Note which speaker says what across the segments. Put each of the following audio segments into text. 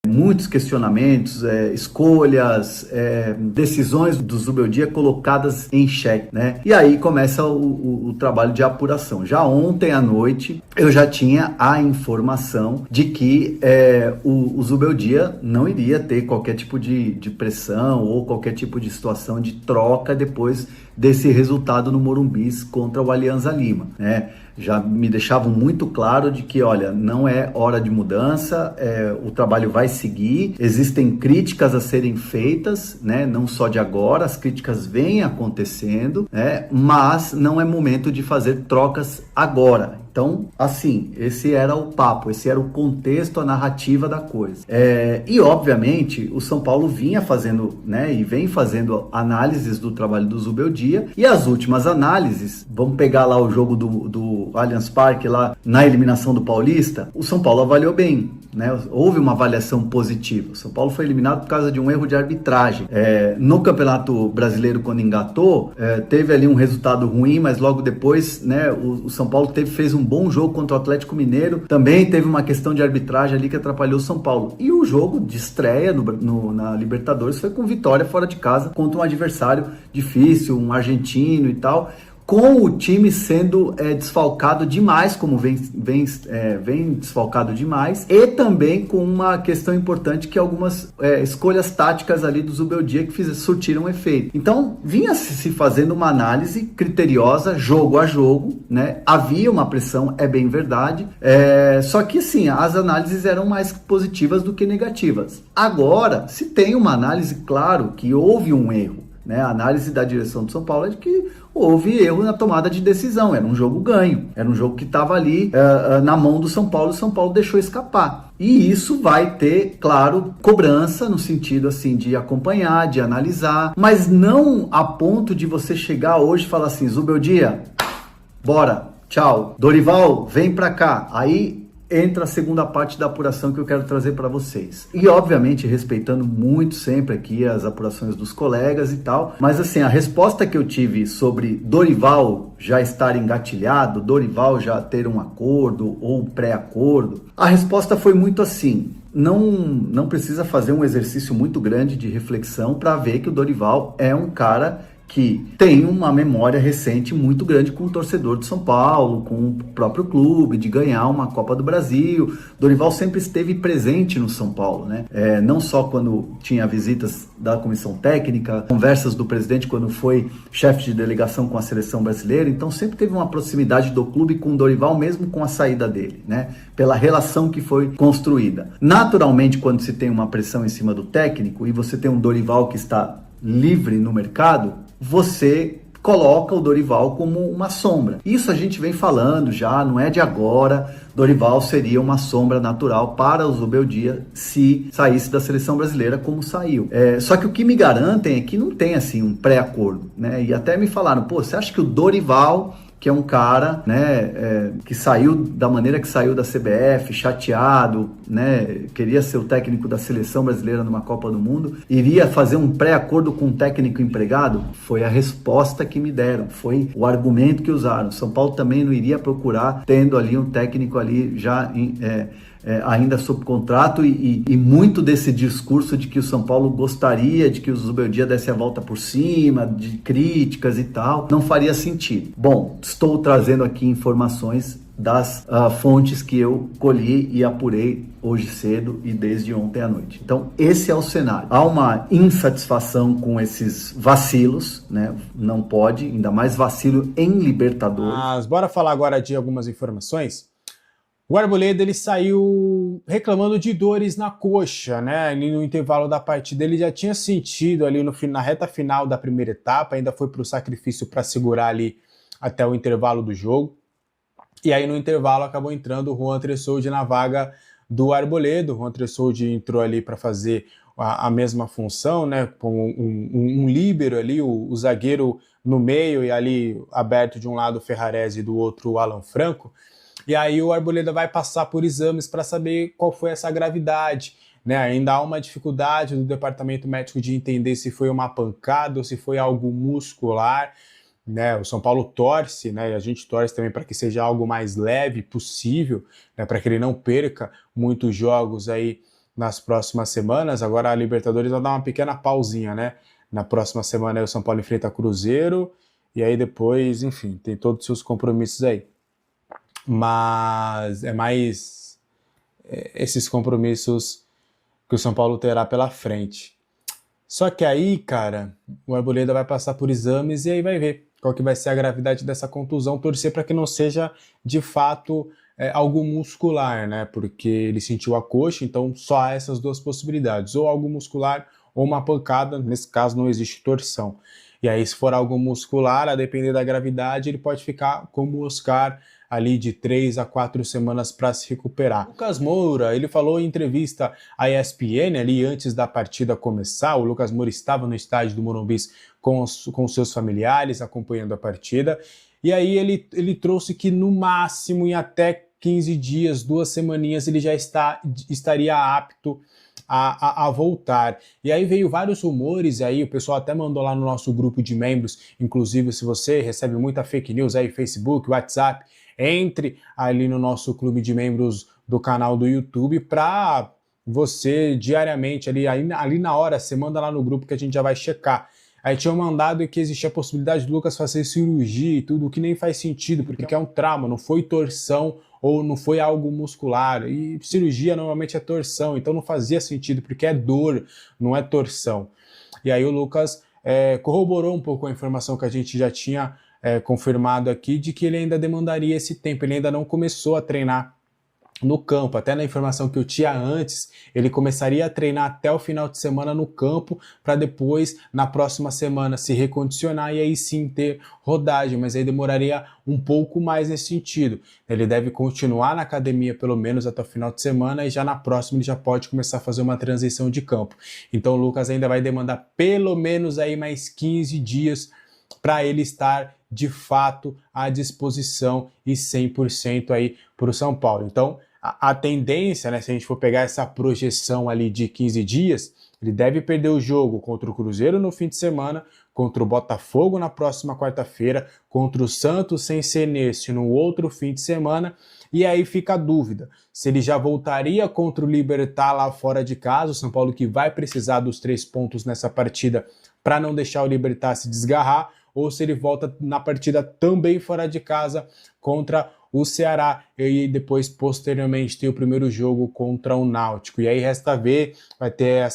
Speaker 1: muitos questionamentos, escolhas, decisões do Zubeldia colocadas em xeque, né? E aí começa o trabalho de apuração. Já ontem à noite eu já tinha a informação de que o Zubeldia não iria ter qualquer tipo de pressão ou qualquer tipo de situação de troca depois desse resultado no Morumbi contra o Alianza Lima, né? Já me deixavam muito claro de que, olha, não é hora de mudança, o trabalho vai seguir, existem críticas a serem feitas, né? Não só de agora, as críticas vêm acontecendo, né? Mas não é momento de fazer trocas agora. Então, assim, esse era o papo, esse era o contexto, a narrativa da coisa. E, obviamente, o São Paulo vinha fazendo, né, e vem fazendo análises do trabalho do Zubeldia, e as últimas análises, vamos pegar lá o jogo do Allianz Parque, lá na eliminação do Paulista, o São Paulo avaliou bem, né? Houve uma avaliação positiva. O São Paulo foi eliminado por causa de um erro de arbitragem. No Campeonato Brasileiro, quando engatou, teve ali um resultado ruim, mas logo depois, né, o São Paulo fez um bom jogo contra o Atlético Mineiro. Também teve uma questão de arbitragem ali que atrapalhou o São Paulo. E o jogo de estreia na Libertadores foi com vitória fora de casa contra um adversário difícil, um argentino e tal, com o time sendo desfalcado demais, como vem desfalcado demais, e também com uma questão importante que algumas escolhas táticas ali do Zubeldia que surtiram efeito. Então, vinha se fazendo uma análise criteriosa, jogo a jogo, né? Havia uma pressão, é bem verdade, só que sim, as análises eram mais positivas do que negativas. Agora, se tem uma análise, claro que houve um erro, né? A análise da direção do São Paulo é de que houve erro na tomada de decisão, era um jogo ganho, era um jogo que estava ali na mão do São Paulo, e o São Paulo deixou escapar. E isso vai ter, claro, cobrança no sentido assim de acompanhar, de analisar, mas não a ponto de você chegar hoje e falar assim, Zubeldia, bora, tchau, Dorival, vem pra cá. Aí entra a segunda parte da apuração que eu quero trazer para vocês. E, obviamente, respeitando muito sempre aqui as apurações dos colegas e tal, mas assim, a resposta que eu tive sobre Dorival já estar engatilhado, Dorival já ter um acordo ou pré-acordo, a resposta foi muito assim, não precisa fazer um exercício muito grande de reflexão para ver que o Dorival é um cara que tem uma memória recente muito grande com o torcedor de São Paulo, com o próprio clube, de ganhar uma Copa do Brasil. Dorival sempre esteve presente no São Paulo, né? Não só quando tinha visitas da comissão técnica, conversas do presidente quando foi chefe de delegação com a seleção brasileira, então sempre teve uma proximidade do clube com o Dorival, mesmo com a saída dele, né? Pela relação que foi construída. Naturalmente, quando se tem uma pressão em cima do técnico e você tem um Dorival que está livre no mercado, você coloca o Dorival como uma sombra. Isso a gente vem falando já, não é de agora. Dorival seria uma sombra natural para o Zubeldia se saísse da seleção brasileira como saiu. Só que o que me garantem é que não tem assim um pré-acordo, né? E até me falaram, pô, você acha que o Dorival, que é um cara, né, que saiu da maneira que saiu da CBF, chateado, né, queria ser o técnico da seleção brasileira numa Copa do Mundo, iria fazer um pré-acordo com um técnico empregado? Foi a resposta que me deram, foi o argumento que usaram. São Paulo também não iria procurar, tendo ali um técnico ali já ainda sob contrato e muito desse discurso de que o São Paulo gostaria de que o Zubeldia desse a volta por cima, de críticas e tal, não faria sentido. Bom, estou trazendo aqui informações das fontes que eu colhi e apurei hoje cedo e desde ontem à noite. Então, esse é o cenário. Há uma insatisfação com esses vacilos, né? Não pode, ainda mais vacilo em Libertadores.
Speaker 2: Mas bora falar agora de algumas informações. O Arboleda, ele saiu reclamando de dores na coxa, né? Ali no intervalo da partida ele já tinha sentido ali na reta final da primeira etapa, ainda foi para o sacrifício para segurar ali até o intervalo do jogo. E aí no intervalo acabou entrando o Juan Tressoldi na vaga do Arboleda. O Juan Tressoldi entrou ali para fazer a mesma função, né? Como um líbero ali, o zagueiro no meio e ali aberto de um lado o Ferrarese e do outro o Alan Franco. E aí o Arboleda vai passar por exames para saber qual foi essa gravidade, né? Ainda há uma dificuldade do departamento médico de entender se foi uma pancada ou se foi algo muscular, né? O São Paulo torce, né? E a gente torce também para que seja algo mais leve possível, né? Para que ele não perca muitos jogos aí nas próximas semanas. Agora a Libertadores vai dar uma pequena pausinha, né? Na próxima semana aí o São Paulo enfrenta Cruzeiro, e aí depois, enfim, tem todos os seus compromissos aí. Mas é mais esses compromissos que o São Paulo terá pela frente. Só que aí, cara, o Arboleda vai passar por exames e aí vai ver qual que vai ser a gravidade dessa contusão, torcer para que não seja de fato algo muscular, né? Porque ele sentiu a coxa, então só há essas duas possibilidades, ou algo muscular ou uma pancada, nesse caso não existe torção. E aí, se for algo muscular, a depender da gravidade, ele pode ficar como o Oscar, ali de 3 a 4 semanas para se recuperar. Lucas Moura, ele falou em entrevista à ESPN, ali antes da partida começar, o Lucas Moura estava no estádio do Morumbi com seus familiares, acompanhando a partida, e aí ele trouxe que no máximo, em até 15 dias, 2 semaninhas, ele já estaria apto a voltar. E aí veio vários rumores, aí o pessoal até mandou lá no nosso grupo de membros, inclusive se você recebe muita fake news aí, Facebook, WhatsApp, entre ali no nosso clube de membros do canal do YouTube para você diariamente, ali na hora, você manda lá no grupo que a gente já vai checar. Aí tinham mandado que existia a possibilidade de Lucas fazer cirurgia e tudo, o que nem faz sentido, porque é um trauma, não foi torção ou não foi algo muscular. E cirurgia normalmente é torção, então não fazia sentido, porque é dor, não é torção. E aí o Lucas corroborou um pouco a informação que a gente já tinha confirmado aqui, de que ele ainda demandaria esse tempo, ele ainda não começou a treinar no campo. Até na informação que eu tinha antes, ele começaria a treinar até o final de semana no campo, para depois, na próxima semana, se recondicionar e aí sim ter rodagem, mas aí demoraria um pouco mais nesse sentido. Ele deve continuar na academia pelo menos até o final de semana e já na próxima ele já pode começar a fazer uma transição de campo. Então o Lucas ainda vai demandar pelo menos aí mais 15 dias para ele estar de fato à disposição e 100% aí para o São Paulo. Então, a tendência, né, se a gente for pegar essa projeção ali de 15 dias, ele deve perder o jogo contra o Cruzeiro no fim de semana, contra o Botafogo na próxima quarta-feira, contra o Santos sem ser nesse no outro fim de semana, e aí fica a dúvida, se ele já voltaria contra o Libertad lá fora de casa, o São Paulo que vai precisar dos 3 pontos nessa partida para não deixar o Libertad se desgarrar, ou se ele volta na partida também fora de casa contra o Ceará, e depois posteriormente tem o primeiro jogo contra o Náutico. E aí resta ver, vai ter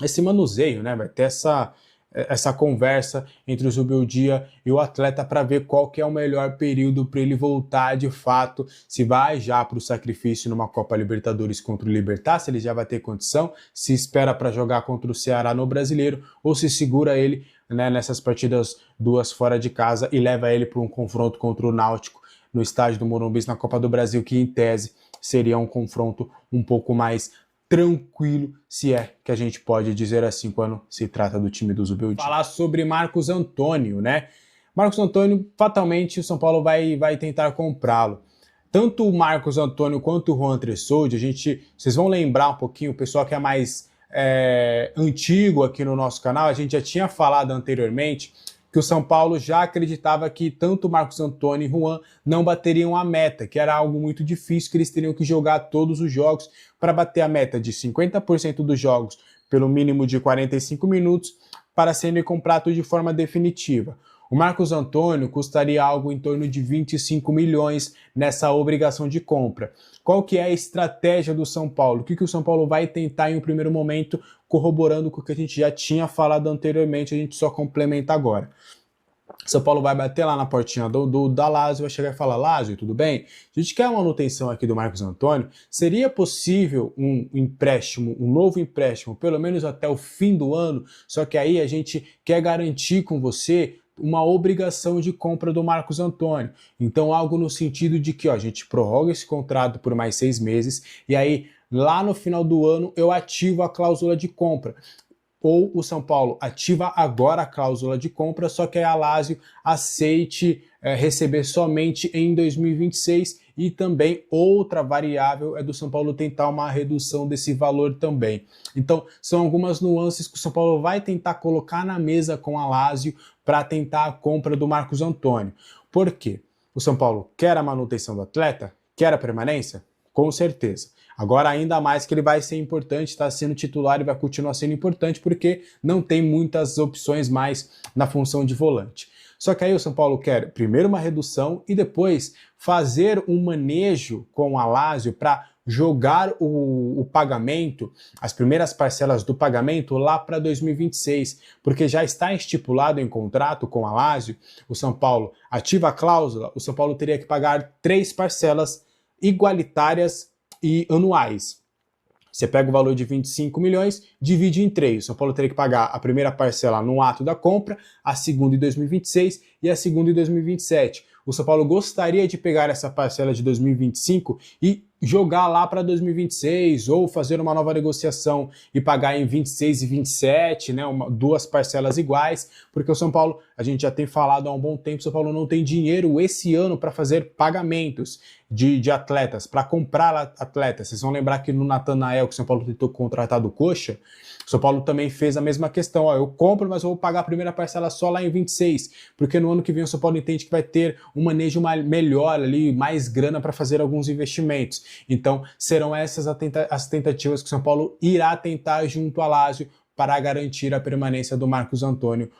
Speaker 2: esse manuseio, né? Vai ter essa conversa entre o Zubeldia e o atleta para ver qual que é o melhor período para ele voltar de fato, se vai já para o sacrifício numa Copa Libertadores contra o Libertad, se ele já vai ter condição, se espera para jogar contra o Ceará no Brasileiro, ou se segura ele, né, nessas partidas 2 fora de casa e leva ele para um confronto contra o Náutico no estádio do Morumbi na Copa do Brasil, que em tese seria um confronto um pouco mais tranquilo, se é que a gente pode dizer assim quando se trata do time do Zubeldia. Falar sobre Marcos Antônio, né? Marcos Antônio, fatalmente o São Paulo vai tentar comprá-lo. Tanto o Marcos Antônio quanto o Juan Tressoldi, vocês vão lembrar um pouquinho, o pessoal que é mais antigo aqui no nosso canal, a gente já tinha falado anteriormente que o São Paulo já acreditava que tanto Marcos Antônio e Juan não bateriam a meta, que era algo muito difícil, que eles teriam que jogar todos os jogos para bater a meta de 50% dos jogos pelo mínimo de 45 minutos para serem comprados de forma definitiva. O Marcos Antônio custaria algo em torno de 25 milhões nessa obrigação de compra. Qual que é a estratégia do São Paulo? O que o São Paulo vai tentar em um primeiro momento, corroborando com o que a gente já tinha falado anteriormente, a gente só complementa agora. São Paulo vai bater lá na portinha da Lazio, vai chegar e falar: Lazio, tudo bem? A gente quer a manutenção aqui do Marcos Antônio. Seria possível um empréstimo, um novo empréstimo, pelo menos até o fim do ano? Só que aí a gente quer garantir com você uma obrigação de compra do Marcos Antônio. Então algo no sentido de que a gente prorroga esse contrato por mais 6 meses e aí lá no final do ano eu ativo a cláusula de compra. Ou o São Paulo ativa agora a cláusula de compra, só que a Lazio aceite receber somente em 2026, e também outra variável é do São Paulo tentar uma redução desse valor também. Então são algumas nuances que o São Paulo vai tentar colocar na mesa com a Lazio para tentar a compra do Marcos Antônio. Por quê? O São Paulo quer a manutenção do atleta? Quer a permanência? com certeza. Agora ainda mais que ele vai ser importante, está sendo titular e vai continuar sendo importante porque não tem muitas opções mais na função de volante. Só que aí o São Paulo quer primeiro uma redução e depois fazer um manejo com o Alácio para jogar o pagamento, as primeiras parcelas do pagamento lá para 2026, porque já está estipulado em contrato com o Alácio, o São Paulo ativa a cláusula, o São Paulo teria que pagar 3 parcelas igualitárias e anuais. Você pega o valor de 25 milhões, divide em 3. O São Paulo teria que pagar a primeira parcela no ato da compra, a segunda em 2026 e a segunda em 2027. O São Paulo gostaria de pegar essa parcela de 2025 e jogar lá para 2026 ou fazer uma nova negociação e pagar em 26 e 27, né, duas parcelas iguais, porque o São Paulo, a gente já tem falado há um bom tempo, o São Paulo não tem dinheiro esse ano para fazer pagamentos de atletas, para comprar atletas. Vocês vão lembrar que no Natanael, que o São Paulo tentou contratar do Coxa, o São Paulo também fez a mesma questão, ó, eu compro, mas eu vou pagar a primeira parcela só lá em 26, porque no ano que vem o São Paulo entende que vai ter um manejo melhor ali, mais grana para fazer alguns investimentos. Então serão essas as tentativas que o São Paulo irá tentar junto ao Lazio para garantir a permanência do Marcos Antônio,